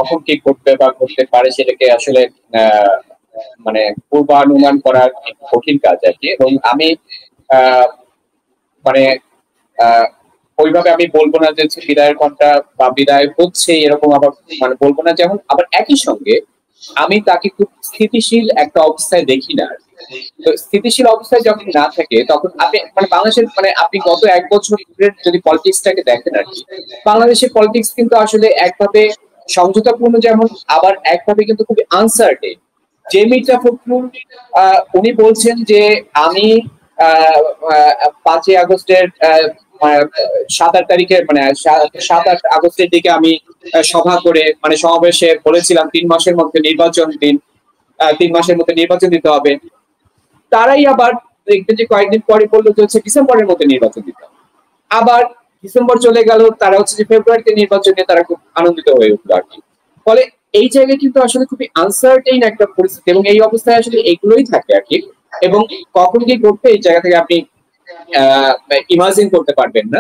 কখন কি ঘটবে বা ঘটতে পারে সেটাকে আসলে আহ, মানে পূর্বানুমান করা একটু কঠিন কাজ আর কি। এবং আমি আহ, মানে আহ, ওইভাবে আমি বলবো না যে হচ্ছে বিদায়ের ঘন্টা বা বিদায় হচ্ছে এরকম, আবার মানে বলবো না। যেমন আবার একই সঙ্গে আমি তাকে খুব স্থিতিশীল একটা অবস্থায় দেখি না আর কি। তো স্থিতিশীল অবস্থায় যখন না থাকে তখন আপনি মানে বাংলাদেশের মানে আপনি গত 1 বছরের যদি পলিটিক্সটাকে দেখেন আর কি, বাংলাদেশের পলিটিক্স কিন্তু আসলে একভাবে সমঝোতাপূর্ণ, যেমন আবার একভাবে কিন্তু খুবই আনসার্টেন। যে মির্জা ফখরুল উনি বলছেন যে আমি 5ই আগস্টের 7-8 তারিখে মানে 7-8 আগস্টের দিকে আমি সভা করে মানে সমাবেশে বলেছিলাম 3 মাসের মধ্যে নির্বাচন দিন, 3 মাসের মধ্যে নির্বাচন দিতে হবে। তারাই আবার দেখবেন যে কয়েকদিন পরে বললো যে হচ্ছে ডিসেম্বরের মধ্যে নির্বাচন দিতে হবে। আবার ডিসেম্বর চলে গেল, তারা হচ্ছে যে ফেব্রুয়ারিতে নির্বাচন নিয়ে তারা খুব আনন্দিত হয়ে উঠলো আর কি। ফলে এই জায়গায় কিন্তু আসলে খুবই আনসার্টেইন একটা পরিস্থিতি, এবং এই অবস্থায় আসলে এগুলোই থাকে আর কি। এবং কখন কি করতে এই জায়গা থেকে আপনি ইমাজিন করতে পারবেন না।